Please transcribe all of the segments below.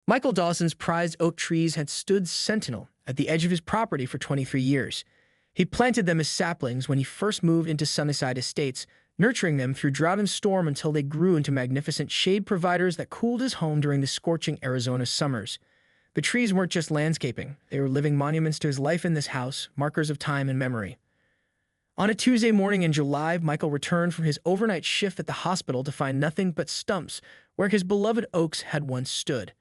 Michael Dawson's prized oak trees had stood sentinel at the edge of his property for 23 years. He planted them as saplings when he first moved into Sunnyside Estates, nurturing them through drought and storm until they grew into magnificent shade providers that cooled his home during the scorching Arizona summers. The trees weren't just landscaping. They were living monuments to his life in this house, markers of time and memory. On a Tuesday morning in July, Michael returned from his overnight shift at the hospital to find nothing but stumps where his beloved oaks had once stood.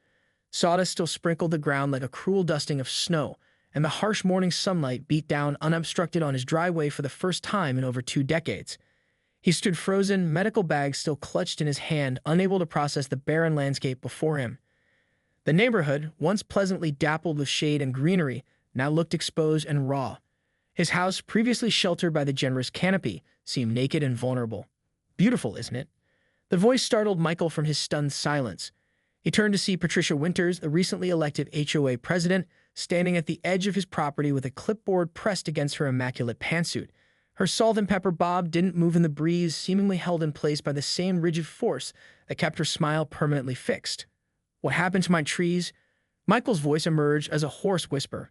Sawdust still sprinkled the ground like a cruel dusting of snow, and the harsh morning sunlight beat down unobstructed on his driveway for the first time in over 2 decades. He stood frozen, medical bags still clutched in his hand, unable to process the barren landscape before him. The neighborhood, once pleasantly dappled with shade and greenery, now looked exposed and raw. His house, previously sheltered by the generous canopy, seemed naked and vulnerable. "Beautiful, isn't it?" The voice startled Michael from his stunned silence. He turned to see Patricia Winters, the recently elected HOA president, standing at the edge of his property with a clipboard pressed against her immaculate pantsuit. Her salt and pepper bob didn't move in the breeze, seemingly held in place by the same rigid force that kept her smile permanently fixed. "What happened to my trees?" Michael's voice emerged as a hoarse whisper.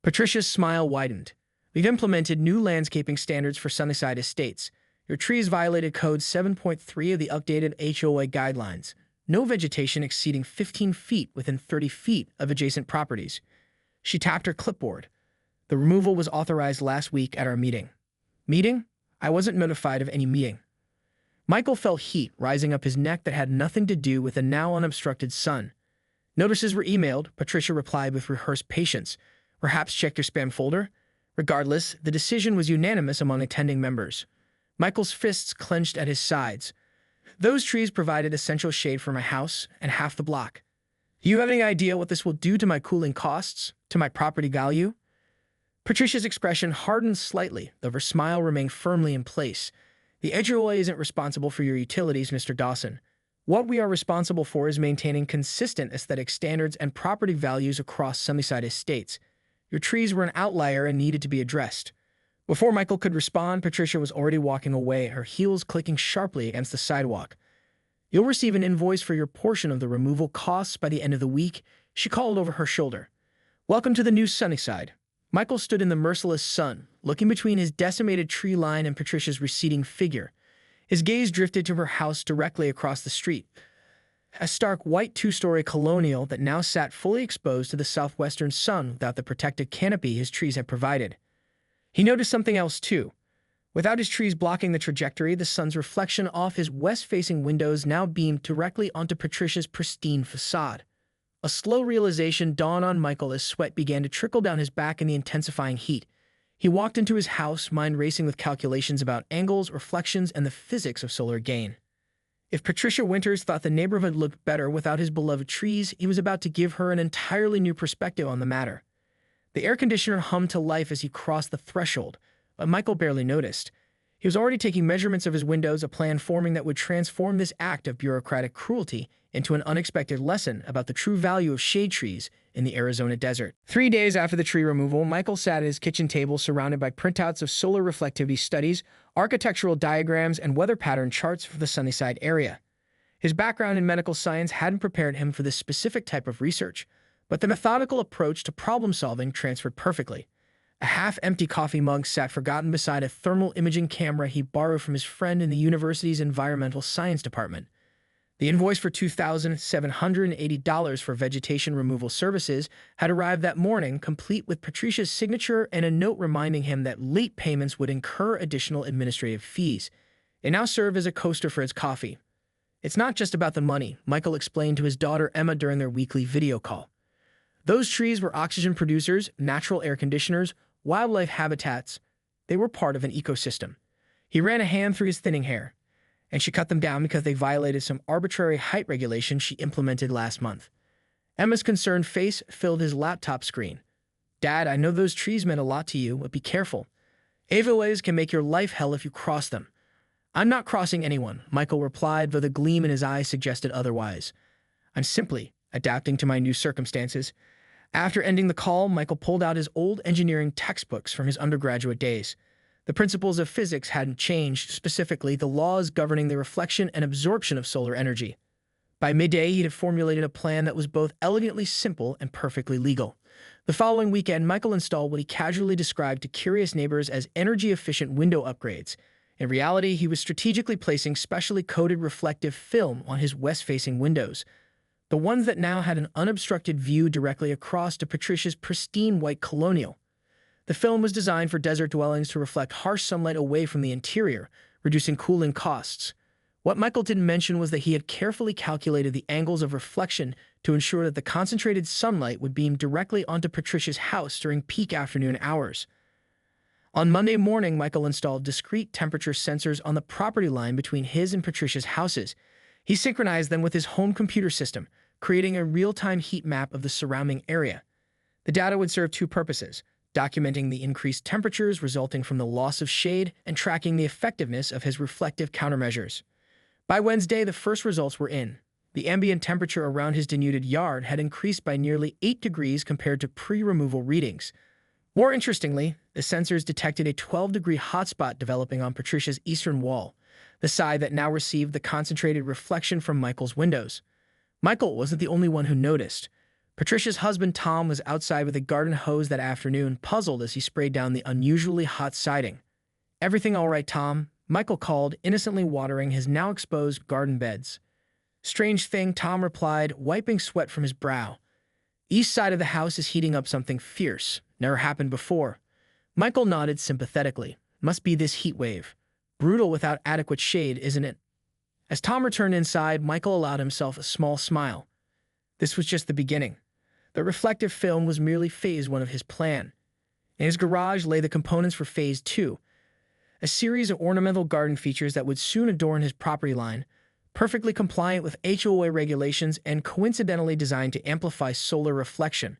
Patricia's smile widened. "We've implemented new landscaping standards for Sunnyside Estates. Your trees violated Code 7.3 of the updated HOA guidelines. No vegetation exceeding 15 feet within 30 feet of adjacent properties." She tapped her clipboard. "The removal was authorized last week at our meeting." "Meeting? I wasn't notified of any meeting." Michael felt heat rising up his neck that had nothing to do with the now unobstructed sun. "Notices were emailed," Patricia replied with rehearsed patience. "Perhaps check your spam folder?" Regardless, the decision was unanimous among attending members. Michael's fists clenched at his sides. "Those trees provided essential shade for my house and half the block. Do you have any idea what this will do to my cooling costs, to my property value?" Patricia's expression hardened slightly, though her smile remained firmly in place. "The HOA isn't responsible for your utilities, Mr. Dawson. What we are responsible for is maintaining consistent aesthetic standards and property values across Sunnyside Estates. Your trees were an outlier and needed to be addressed." Before Michael could respond, Patricia was already walking away, her heels clicking sharply against the sidewalk. "You'll receive an invoice for your portion of the removal costs by the end of the week," she called over her shoulder. "Welcome to the new Sunnyside." Michael stood in the merciless sun, looking between his decimated tree line and Patricia's receding figure. His gaze drifted to her house directly across the street, a stark white 2-story colonial that now sat fully exposed to the southwestern sun without the protective canopy his trees had provided. He noticed something else, too. Without his trees blocking the trajectory, the sun's reflection off his west-facing windows now beamed directly onto Patricia's pristine facade. A slow realization dawned on Michael as sweat began to trickle down his back in the intensifying heat. He walked into his house, mind racing with calculations about angles, reflections, and the physics of solar gain. If Patricia Winters thought the neighborhood looked better without his beloved trees, he was about to give her an entirely new perspective on the matter. The air conditioner hummed to life as he crossed the threshold, but Michael barely noticed. He was already taking measurements of his windows, a plan forming that would transform this act of bureaucratic cruelty into an unexpected lesson about the true value of shade trees in the Arizona desert. 3 days after the tree removal, Michael sat at his kitchen table surrounded by printouts of solar reflectivity studies, architectural diagrams, and weather pattern charts for the Sunnyside area. His background in medical science hadn't prepared him for this specific type of research, but the methodical approach to problem-solving transferred perfectly. A half-empty coffee mug sat forgotten beside a thermal imaging camera he borrowed from his friend in the university's environmental science department. The invoice for $2,780 for vegetation removal services had arrived that morning, complete with Patricia's signature and a note reminding him that late payments would incur additional administrative fees. It now served as a coaster for his coffee. "It's not just about the money," Michael explained to his daughter Emma during their weekly video call. "Those trees were oxygen producers, natural air conditioners, wildlife habitats. They were part of an ecosystem." He ran a hand through his thinning hair. "And she cut them down because they violated some arbitrary height regulation she implemented last month." Emma's concerned face filled his laptop screen. "Dad, I know those trees meant a lot to you, but be careful. HOAs can make your life hell if you cross them." "I'm not crossing anyone," Michael replied, though the gleam in his eyes suggested otherwise. "I'm simply adapting to my new circumstances." After ending the call, Michael pulled out his old engineering textbooks from his undergraduate days. The principles of physics hadn't changed, specifically the laws governing the reflection and absorption of solar energy. By midday, he had formulated a plan that was both elegantly simple and perfectly legal. The following weekend, Michael installed what he casually described to curious neighbors as energy-efficient window upgrades. In reality, he was strategically placing specially coated reflective film on his west-facing windows, the ones that now had an unobstructed view directly across to Patricia's pristine white colonial. The film was designed for desert dwellings to reflect harsh sunlight away from the interior, reducing cooling costs. What Michael didn't mention was that he had carefully calculated the angles of reflection to ensure that the concentrated sunlight would beam directly onto Patricia's house during peak afternoon hours. On Monday morning, Michael installed discrete temperature sensors on the property line between his and Patricia's houses. He synchronized them with his home computer system, creating a real-time heat map of the surrounding area. The data would serve two purposes: documenting the increased temperatures resulting from the loss of shade and tracking the effectiveness of his reflective countermeasures. By Wednesday, the first results were in. The ambient temperature around his denuded yard had increased by nearly 8 degrees compared to pre-removal readings. More interestingly, the sensors detected a 12-degree hotspot developing on Patricia's eastern wall, the side that now received the concentrated reflection from Michael's windows. Michael wasn't the only one who noticed. Patricia's husband Tom was outside with a garden hose that afternoon, puzzled as he sprayed down the unusually hot siding. "Everything all right, Tom?" Michael called, innocently watering his now exposed garden beds. "Strange thing," Tom replied, wiping sweat from his brow. "East side of the house is heating up something fierce. Never happened before." Michael nodded sympathetically. "Must be this heat wave. Brutal without adequate shade, isn't it?" As Tom returned inside, Michael allowed himself a small smile. This was just the beginning. The reflective film was merely phase 1 of his plan. In his garage lay the components for phase 2, a series of ornamental garden features that would soon adorn his property line, perfectly compliant with HOA regulations and coincidentally designed to amplify solar reflection.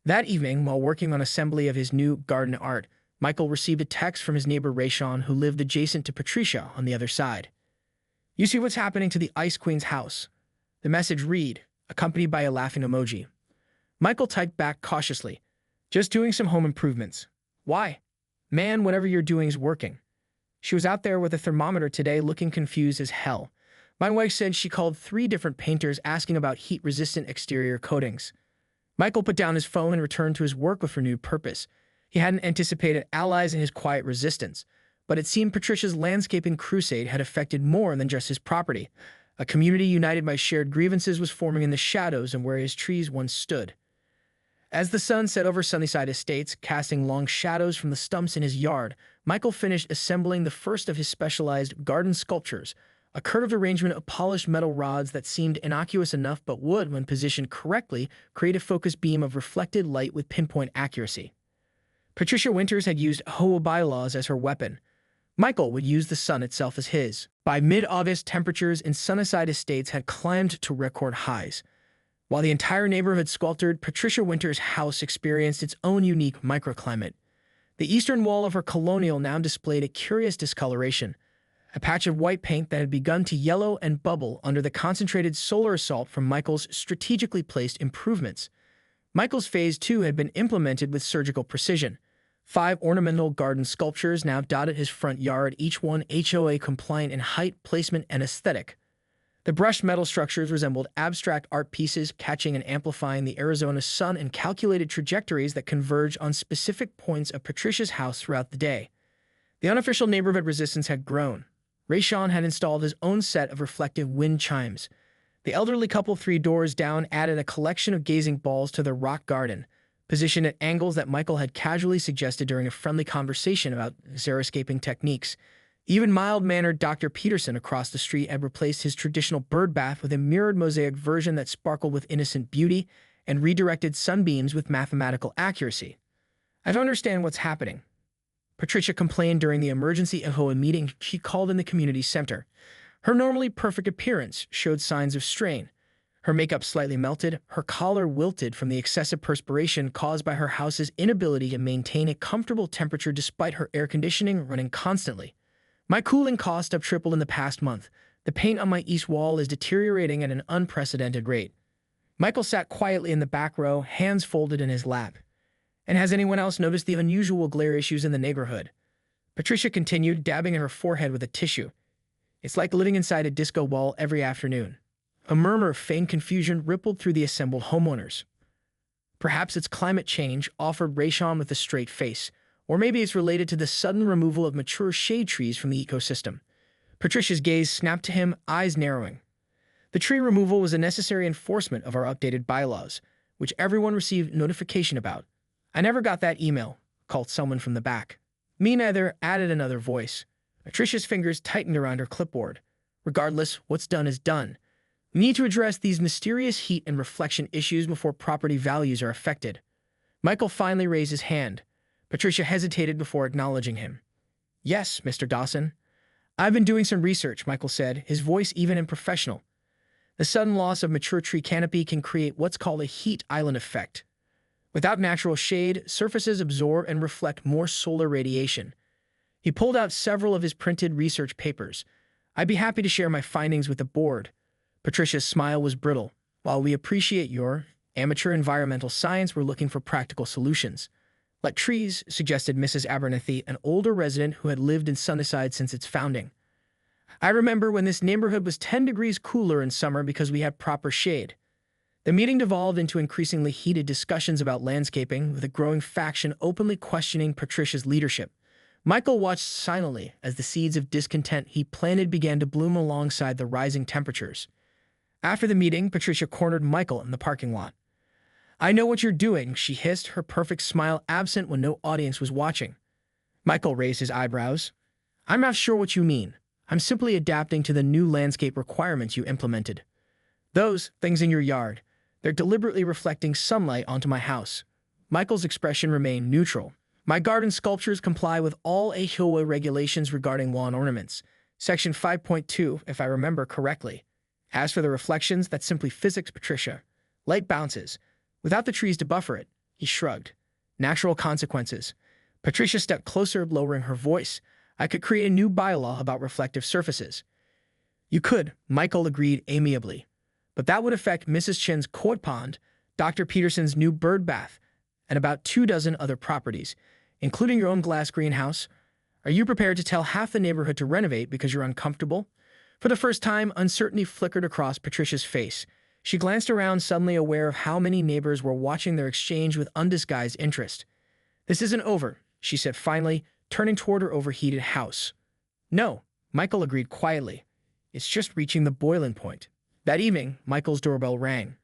That evening, while working on assembly of his new garden art, Michael received a text from his neighbor Rayshawn, who lived adjacent to Patricia on the other side. "You see what's happening to the Ice Queen's house?" The message read, accompanied by a laughing emoji. Michael typed back cautiously, "Just doing some home improvements." "Why?" "Man, whatever you're doing is working. She was out there with a thermometer today looking confused as hell. My wife said she called 3 different painters asking about heat-resistant exterior coatings." Michael put down his phone and returned to his work with renewed purpose. He hadn't anticipated allies in his quiet resistance, but it seemed Patricia's landscaping crusade had affected more than just his property. A community united by shared grievances was forming in the shadows and where his trees once stood. As the sun set over Sunnyside Estates, casting long shadows from the stumps in his yard, Michael finished assembling the first of his specialized garden sculptures, a curved arrangement of polished metal rods that seemed innocuous enough but would, when positioned correctly, create a focused beam of reflected light with pinpoint accuracy. Patricia Winters had used HOA bylaws as her weapon. Michael would use the sun itself as his. By mid-August, temperatures in Sunnyside Estates had climbed to record highs. While the entire neighborhood sweltered, Patricia Winters' house experienced its own unique microclimate. The eastern wall of her colonial now displayed a curious discoloration, a patch of white paint that had begun to yellow and bubble under the concentrated solar assault from Michael's strategically placed improvements. Michael's Phase 2 had been implemented with surgical precision. 5 ornamental garden sculptures now dotted his front yard, each one HOA compliant in height, placement, and aesthetic. The brushed metal structures resembled abstract art pieces, catching and amplifying the Arizona sun in calculated trajectories that converged on specific points of Patricia's house throughout the day. The unofficial neighborhood resistance had grown. Rayshawn had installed his own set of reflective wind chimes. The elderly couple 3 doors down added a collection of gazing balls to their rock garden, positioned at angles that Michael had casually suggested during a friendly conversation about xeriscaping techniques. Even mild-mannered Dr. Peterson across the street had replaced his traditional bird bath with a mirrored mosaic version that sparkled with innocent beauty and redirected sunbeams with mathematical accuracy. "I don't understand what's happening," Patricia complained during the emergency HOA meeting she called in the community center. Her normally perfect appearance showed signs of strain. Her makeup slightly melted, her collar wilted from the excessive perspiration caused by her house's inability to maintain a comfortable temperature despite her air conditioning running constantly. "My cooling costs have tripled in the past month. The paint on my east wall is deteriorating at an unprecedented rate." Michael sat quietly in the back row, hands folded in his lap. "And has anyone else noticed the unusual glare issues in the neighborhood?" Patricia continued, dabbing at her forehead with a tissue. "It's like living inside a disco ball every afternoon." A murmur of feigned confusion rippled through the assembled homeowners. Perhaps it's climate change, offered Rayshawn with a straight face, or maybe it's related to the sudden removal of mature shade trees from the ecosystem. Patricia's gaze snapped to him, eyes narrowing. The tree removal was a necessary enforcement of our updated bylaws, which everyone received notification about. I never got that email, called someone from the back. Me neither, added another voice. Patricia's fingers tightened around her clipboard. Regardless, what's done is done. We need to address these mysterious heat and reflection issues before property values are affected. Michael finally raised his hand. Patricia hesitated before acknowledging him. Yes, Mr. Dawson. I've been doing some research, Michael said, his voice even and professional. The sudden loss of mature tree canopy can create what's called a heat island effect. Without natural shade, surfaces absorb and reflect more solar radiation. He pulled out several of his printed research papers. I'd be happy to share my findings with the board. Patricia's smile was brittle. While we appreciate your amateur environmental science, we're looking for practical solutions. Like trees, suggested Mrs. Abernathy, an older resident who had lived in Sunnyside since its founding. I remember when this neighborhood was 10 degrees cooler in summer because we had proper shade. The meeting devolved into increasingly heated discussions about landscaping, with a growing faction openly questioning Patricia's leadership. Michael watched silently as the seeds of discontent he planted began to bloom alongside the rising temperatures. After the meeting, Patricia cornered Michael in the parking lot. I know what you're doing, she hissed, her perfect smile absent when no audience was watching. Michael raised his eyebrows. I'm not sure what you mean. I'm simply adapting to the new landscape requirements you implemented. Those things in your yard, they're deliberately reflecting sunlight onto my house. Michael's expression remained neutral. My garden sculptures comply with all HOA regulations regarding lawn ornaments. Section 5.2, if I remember correctly. As for the reflections, that's simply physics, Patricia. Light bounces. Without the trees to buffer it, he shrugged. Natural consequences. Patricia stepped closer, lowering her voice. I could create a new bylaw about reflective surfaces. You could, Michael agreed amiably. But that would affect Mrs. Chen's koi pond, Dr. Peterson's new bird bath, and about 24 other properties, including your own glass greenhouse. Are you prepared to tell half the neighborhood to renovate because you're uncomfortable? For the first time, uncertainty flickered across Patricia's face. She glanced around, suddenly aware of how many neighbors were watching their exchange with undisguised interest. This isn't over, she said finally, turning toward her overheated house. No, Michael agreed quietly. It's just reaching the boiling point. That evening, Michael's doorbell rang.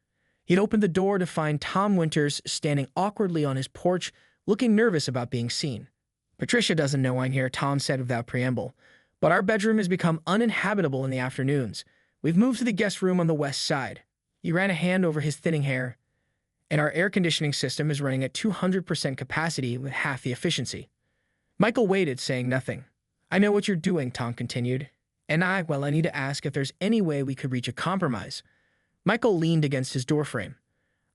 He'd opened the door to find Tom Winters standing awkwardly on his porch, looking nervous about being seen. Patricia doesn't know I'm here, Tom said without preamble, but our bedroom has become uninhabitable in the afternoons. We've moved to the guest room on the west side. He ran a hand over his thinning hair, and our air conditioning system is running at 200% capacity with half the efficiency. Michael waited, saying nothing. I know what you're doing, Tom continued. And I need to ask if there's any way we could reach a compromise. Michael leaned against his doorframe.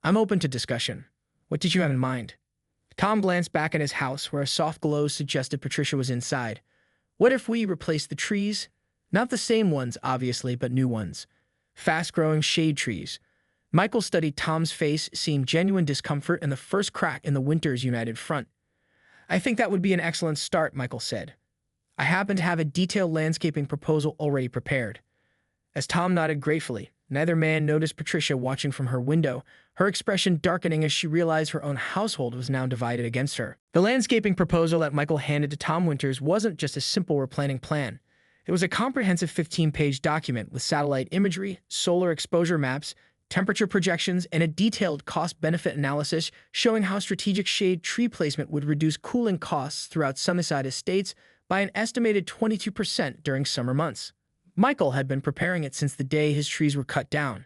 I'm open to discussion. What did you have in mind? Tom glanced back at his house, where a soft glow suggested Patricia was inside. What if we replaced the trees? Not the same ones, obviously, but new ones. Fast-growing shade trees. Michael studied Tom's face, seeing genuine discomfort and the first crack in the Winters' united front. I think that would be an excellent start, Michael said. I happen to have a detailed landscaping proposal already prepared. As Tom nodded gratefully, neither man noticed Patricia watching from her window, her expression darkening as she realized her own household was now divided against her. The landscaping proposal that Michael handed to Tom Winters wasn't just a simple replanting plan. It was a comprehensive 15-page document with satellite imagery, solar exposure maps, temperature projections, and a detailed cost-benefit analysis showing how strategic shade tree placement would reduce cooling costs throughout Sunnyside estates by an estimated 22% during summer months. Michael had been preparing it since the day his trees were cut down.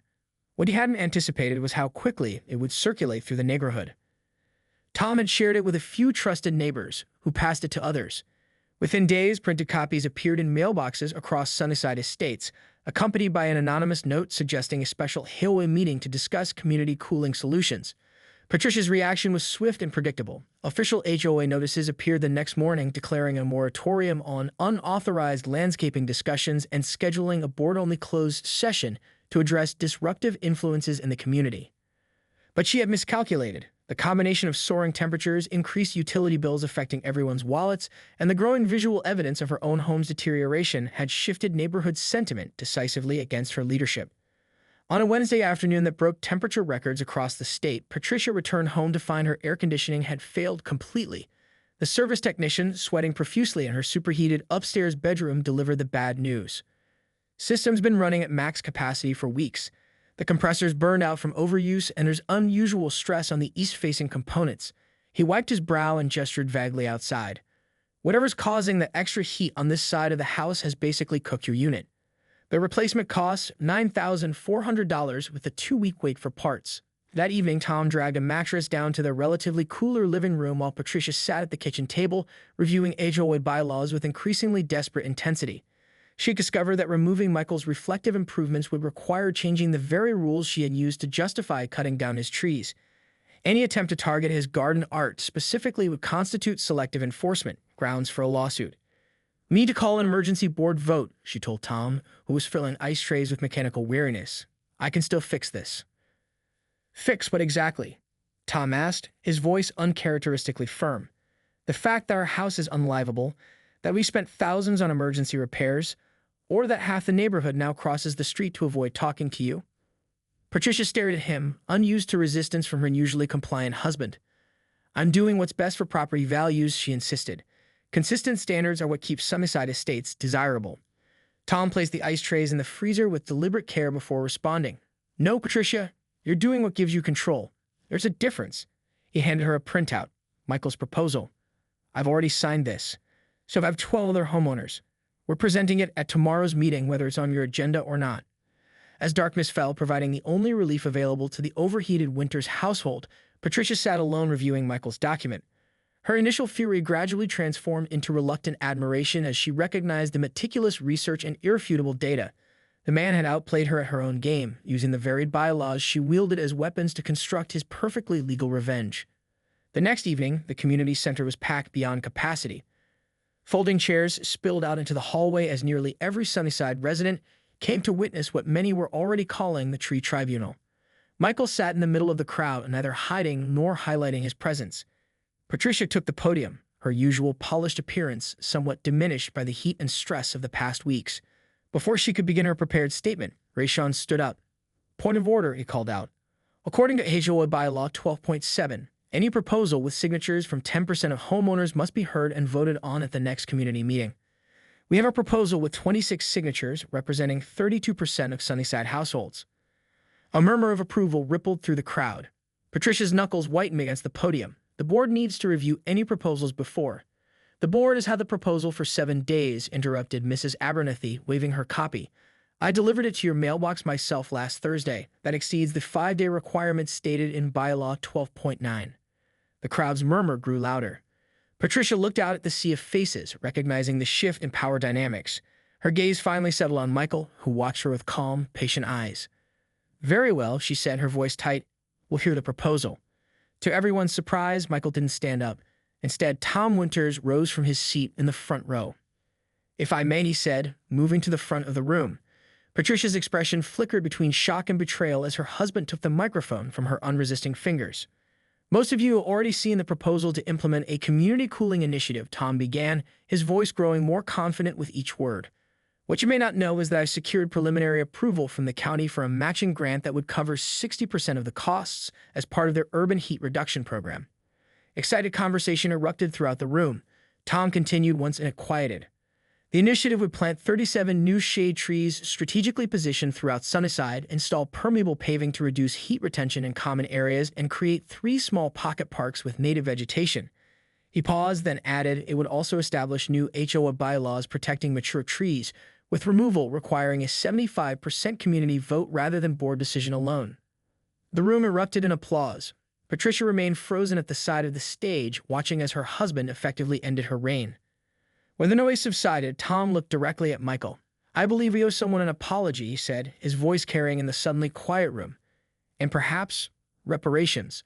What he hadn't anticipated was how quickly it would circulate through the neighborhood. Tom had shared it with a few trusted neighbors, who passed it to others. Within days, printed copies appeared in mailboxes across Sunnyside estates, accompanied by an anonymous note suggesting a special HOA meeting to discuss community cooling solutions. Patricia's reaction was swift and predictable. Official HOA notices appeared the next morning declaring a moratorium on unauthorized landscaping discussions and scheduling a board-only closed session to address disruptive influences in the community. But she had miscalculated. The combination of soaring temperatures, increased utility bills affecting everyone's wallets, and the growing visual evidence of her own home's deterioration had shifted neighborhood sentiment decisively against her leadership. On a Wednesday afternoon that broke temperature records across the state, Patricia returned home to find her air conditioning had failed completely. The service technician, sweating profusely in her superheated upstairs bedroom, delivered the bad news. System's been running at max capacity for weeks. The compressor's burned out from overuse, and there's unusual stress on the east-facing components. He wiped his brow and gestured vaguely outside. Whatever's causing the extra heat on this side of the house has basically cooked your unit. The replacement costs $9,400 with a 2-week wait for parts. That evening, Tom dragged a mattress down to their relatively cooler living room while Patricia sat at the kitchen table, reviewing HOA bylaws with increasingly desperate intensity. She discovered that removing Michael's reflective improvements would require changing the very rules she had used to justify cutting down his trees. Any attempt to target his garden art specifically would constitute selective enforcement, grounds for a lawsuit. "We need to call an emergency board vote," she told Tom, who was filling ice trays with mechanical weariness. "I can still fix this." "Fix what exactly?" Tom asked, his voice uncharacteristically firm. "The fact that our house is unlivable, that we spent thousands on emergency repairs, or that half the neighborhood now crosses the street to avoid talking to you?" Patricia stared at him, unused to resistance from her usually compliant husband. "I'm doing what's best for property values," she insisted. "Consistent standards are what keep Sunnyside estates desirable." Tom placed the ice trays in the freezer with deliberate care before responding. "No, Patricia, you're doing what gives you control. There's a difference." He handed her a printout, Michael's proposal. "I've already signed this. So I have 12 other homeowners. We're presenting it at tomorrow's meeting, whether it's on your agenda or not." As darkness fell, providing the only relief available to the overheated Winters household, Patricia sat alone reviewing Michael's document. Her initial fury gradually transformed into reluctant admiration as she recognized the meticulous research and irrefutable data. The man had outplayed her at her own game, using the varied bylaws she wielded as weapons to construct his perfectly legal revenge. The next evening, the community center was packed beyond capacity. Folding chairs spilled out into the hallway as nearly every Sunnyside resident came to witness what many were already calling the Tree Tribunal. Michael sat in the middle of the crowd, neither hiding nor highlighting his presence. Patricia took the podium, her usual polished appearance somewhat diminished by the heat and stress of the past weeks. Before she could begin her prepared statement, Rayshawn stood up. "Point of order," he called out. "According to HOA Bylaw 12.7, any proposal with signatures from 10% of homeowners must be heard and voted on at the next community meeting. We have a proposal with 26 signatures, representing 32% of Sunnyside households." A murmur of approval rippled through the crowd. Patricia's knuckles whitened against the podium. "The board needs to review any proposals before." "The board has had the proposal for 7 days," interrupted Mrs. Abernathy, waving her copy. "I delivered it to your mailbox myself last Thursday. That exceeds the 5-day requirement stated in Bylaw 12.9. The crowd's murmur grew louder. Patricia looked out at the sea of faces, recognizing the shift in power dynamics. Her gaze finally settled on Michael, who watched her with calm, patient eyes. "Very well," she said, her voice tight. "We'll hear the proposal." To everyone's surprise, Michael didn't stand up. Instead, Tom Winters rose from his seat in the front row. "If I may," he said, moving to the front of the room. Patricia's expression flickered between shock and betrayal as her husband took the microphone from her unresisting fingers. "Most of you have already seen the proposal to implement a community cooling initiative," Tom began, his voice growing more confident with each word. "What you may not know is that I've secured preliminary approval from the county for a matching grant that would cover 60% of the costs as part of their urban heat reduction program." Excited conversation erupted throughout the room. Tom continued once it quieted. "The initiative would plant 37 new shade trees strategically positioned throughout Sunnyside, install permeable paving to reduce heat retention in common areas, and create 3 small pocket parks with native vegetation." He paused, then added it would also establish new HOA bylaws protecting mature trees, with removal requiring a 75% community vote rather than board decision alone. The room erupted in applause. Patricia remained frozen at the side of the stage, watching as her husband effectively ended her reign. When the noise subsided, Tom looked directly at Michael. "I believe we owe someone an apology," he said, his voice carrying in the suddenly quiet room. "And perhaps reparations."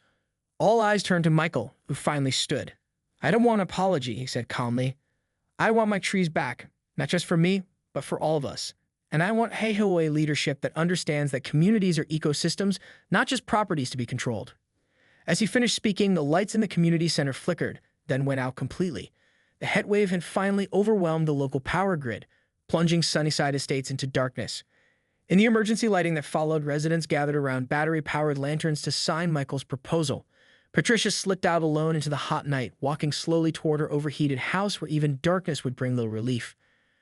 All eyes turned to Michael, who finally stood. "I don't want an apology," he said calmly. "I want my trees back, not just for me, but for all of us. And I want HOA leadership that understands that communities are ecosystems, not just properties to be controlled." As he finished speaking, the lights in the community center flickered, then went out completely. The heat wave had finally overwhelmed the local power grid, plunging Sunnyside estates into darkness. In the emergency lighting that followed, residents gathered around battery-powered lanterns to sign Michael's proposal. Patricia slipped out alone into the hot night, walking slowly toward her overheated house where even darkness would bring little relief.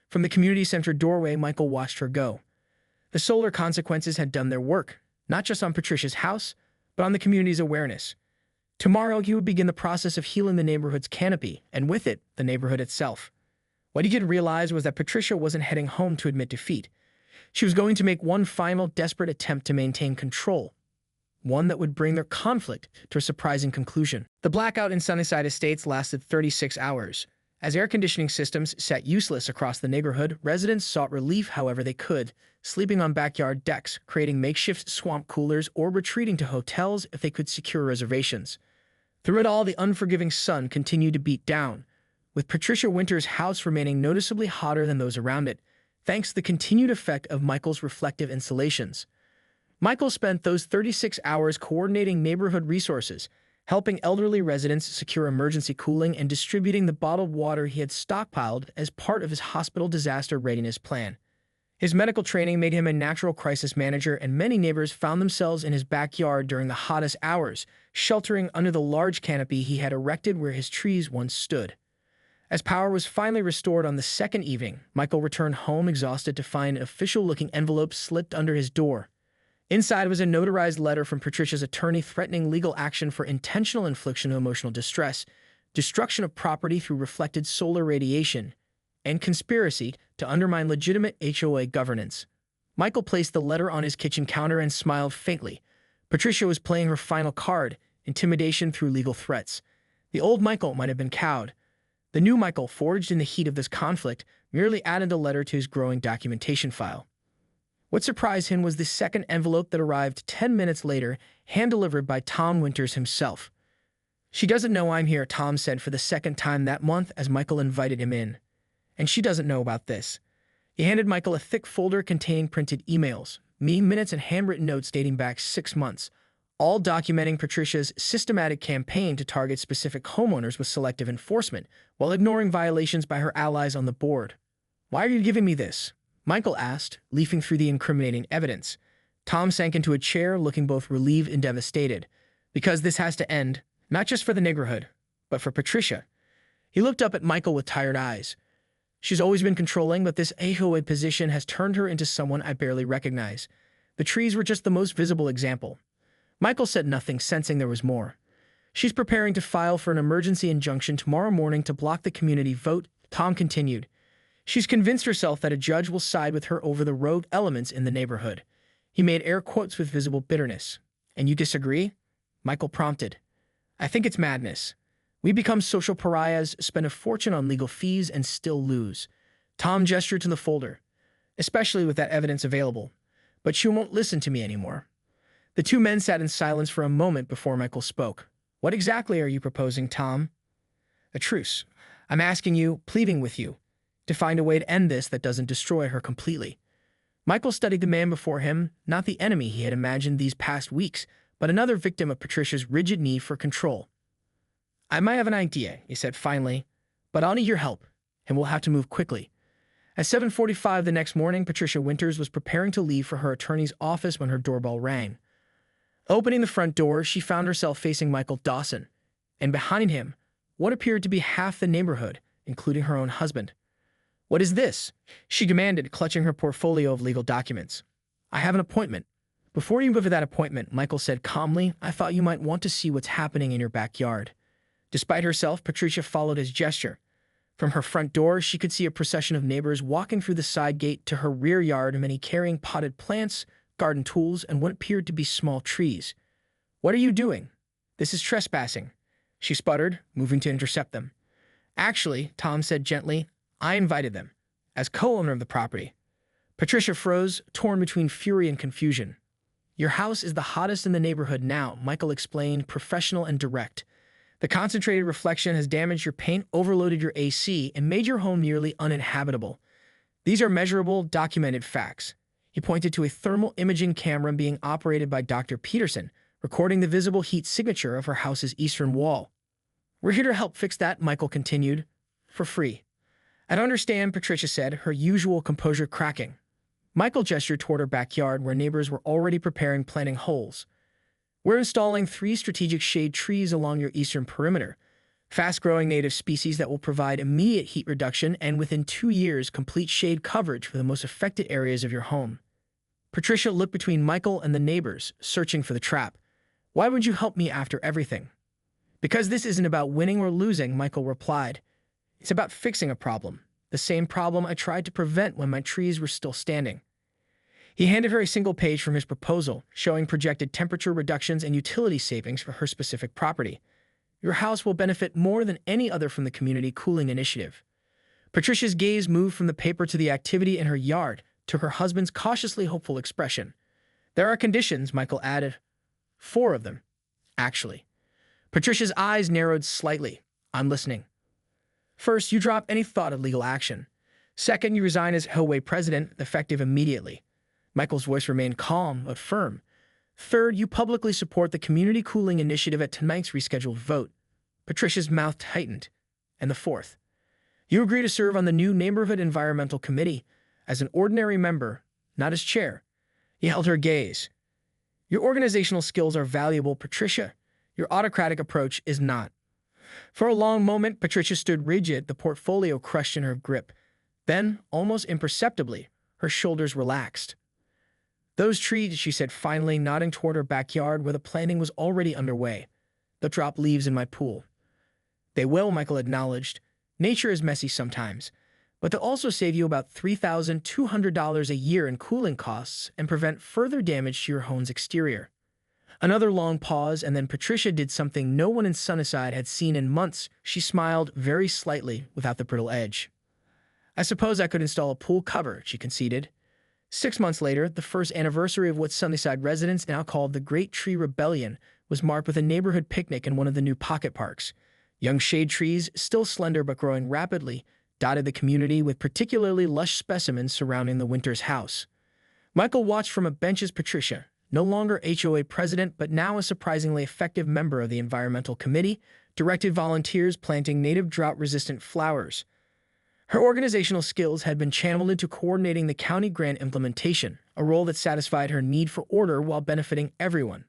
From the community center doorway, Michael watched her go. The solar consequences had done their work, not just on Patricia's house, but on the community's awareness. Tomorrow, he would begin the process of healing the neighborhood's canopy, and with it, the neighborhood itself. What he didn't realize was that Patricia wasn't heading home to admit defeat. She was going to make one final, desperate attempt to maintain control, one that would bring their conflict to a surprising conclusion. The blackout in Sunnyside Estates lasted 36 hours. As air conditioning systems sat useless across the neighborhood, residents sought relief however they could, sleeping on backyard decks, creating makeshift swamp coolers, or retreating to hotels if they could secure reservations. Through it all, the unforgiving sun continued to beat down, with Patricia Winter's house remaining noticeably hotter than those around it, thanks to the continued effect of Michael's reflective installations. Michael spent those 36 hours coordinating neighborhood resources, helping elderly residents secure emergency cooling and distributing the bottled water he had stockpiled as part of his hospital disaster readiness plan. His medical training made him a natural crisis manager, and many neighbors found themselves in his backyard during the hottest hours, sheltering under the large canopy he had erected where his trees once stood. As power was finally restored on the second evening, Michael returned home exhausted to find an official-looking envelope slipped under his door. Inside was a notarized letter from Patricia's attorney threatening legal action for intentional infliction of emotional distress, destruction of property through reflected solar radiation, and conspiracy to undermine legitimate HOA governance. Michael placed the letter on his kitchen counter and smiled faintly. Patricia was playing her final card, intimidation through legal threats. The old Michael might have been cowed. The new Michael, forged in the heat of this conflict, merely added a letter to his growing documentation file. What surprised him was the second envelope that arrived 10 minutes later, hand-delivered by Tom Winters himself. "She doesn't know I'm here," Tom said for the second time that month as Michael invited him in. "And she doesn't know about this." He handed Michael a thick folder containing printed emails, meeting minutes, and handwritten notes dating back 6 months, all documenting Patricia's systematic campaign to target specific homeowners with selective enforcement, while ignoring violations by her allies on the board. "Why are you giving me this?" Michael asked, leafing through the incriminating evidence. Tom sank into a chair, looking both relieved and devastated. "Because this has to end, not just for the neighborhood, but for Patricia." He looked up at Michael with tired eyes. "She's always been controlling, but this HOA position has turned her into someone I barely recognize. The trees were just the most visible example." Michael said nothing, sensing there was more. "She's preparing to file for an emergency injunction tomorrow morning to block the community vote," Tom continued. "She's convinced herself that a judge will side with her over the rogue elements in the neighborhood." He made air quotes with visible bitterness. "And you disagree?" Michael prompted. "I think it's madness. We become social pariahs, spend a fortune on legal fees, and still lose." Tom gestured to the folder. "Especially with that evidence available. But she won't listen to me anymore." The two men sat in silence for a moment before Michael spoke. "What exactly are you proposing, Tom?" "A truce. I'm asking you, pleading with you, to find a way to end this that doesn't destroy her completely." Michael studied the man before him, not the enemy he had imagined these past weeks, but another victim of Patricia's rigid need for control. "I might have an idea," he said finally, "but I'll need your help, and we'll have to move quickly." At 7:45 the next morning, Patricia Winters was preparing to leave for her attorney's office when her doorbell rang. Opening the front door, she found herself facing Michael Dawson, and behind him, what appeared to be half the neighborhood, including her own husband. "What is this?" she demanded, clutching her portfolio of legal documents. "I have an appointment." "Before you go for that appointment," Michael said calmly, "I thought you might want to see what's happening in your backyard." Despite herself, Patricia followed his gesture. From her front door, she could see a procession of neighbors walking through the side gate to her rear yard, many carrying potted plants, garden tools, and what appeared to be small trees. "What are you doing?" "This is trespassing," she sputtered, moving to intercept them. "Actually," Tom said gently, "I invited them, as co-owner of the property." Patricia froze, torn between fury and confusion. "Your house is the hottest in the neighborhood now," Michael explained, professional and direct. "The concentrated reflection has damaged your paint, overloaded your AC, and made your home nearly uninhabitable. These are measurable, documented facts." He pointed to a thermal imaging camera being operated by Dr. Peterson, recording the visible heat signature of her house's eastern wall. "We're here to help fix that," Michael continued, "for free." "I don't understand," Patricia said, her usual composure cracking. Michael gestured toward her backyard where neighbors were already preparing planting holes. "We're installing 3 strategic shade trees along your eastern perimeter, fast-growing native species that will provide immediate heat reduction and within 2 years complete shade coverage for the most affected areas of your home." Patricia looked between Michael and the neighbors, searching for the trap. "Why would you help me after everything?" "Because this isn't about winning or losing," Michael replied. "It's about fixing a problem, the same problem I tried to prevent when my trees were still standing." He handed her a single page from his proposal, showing projected temperature reductions and utility savings for her specific property. "Your house will benefit more than any other from the community cooling initiative." Patricia's gaze moved from the paper to the activity in her yard, to her husband's cautiously hopeful expression. "There are conditions," Michael added. 4 of them, actually. Patricia's eyes narrowed slightly. "I'm listening." "First, you drop any thought of legal action. Second, you resign as HOA president, effective immediately." Michael's voice remained calm but firm. "Third, you publicly support the community cooling initiative at tonight's rescheduled vote." Patricia's mouth tightened. "And the fourth, you agree to serve on the new neighborhood environmental committee as an ordinary member, not as chair." He held her gaze. "Your organizational skills are valuable, Patricia. Your autocratic approach is not." For a long moment, Patricia stood rigid, the portfolio crushed in her grip. Then, almost imperceptibly, her shoulders relaxed. "Those trees," she said finally, nodding toward her backyard where the planting was already underway. "They'll drop leaves in my pool." "They will," Michael acknowledged. "Nature is messy sometimes, but they'll also save you about $3,200 a year in cooling costs and prevent further damage to your home's exterior." Another long pause, and then Patricia did something no one in Sunnyside had seen in months. She smiled very slightly without the brittle edge. "I suppose I could install a pool cover," she conceded. 6 months later, the first anniversary of what Sunnyside residents now called the Great Tree Rebellion was marked with a neighborhood picnic in one of the new pocket parks. Young shade trees, still slender but growing rapidly, dotted the community with particularly lush specimens surrounding the Winters house. Michael watched from a bench as Patricia, no longer HOA president but now a surprisingly effective member of the environmental committee, directed volunteers planting native drought-resistant flowers. Her organizational skills had been channeled into coordinating the county grant implementation, a role that satisfied her need for order while benefiting everyone.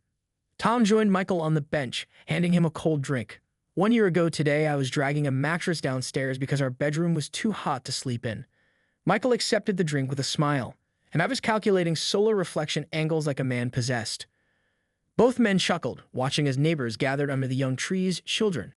Tom joined Michael on the bench, handing him a cold drink. "1 year ago today, I was dragging a mattress downstairs because our bedroom was too hot to sleep in." Michael accepted the drink with a smile. "And I was calculating solar reflection angles like a man possessed." Both men chuckled, watching as neighbors gathered under the young trees, children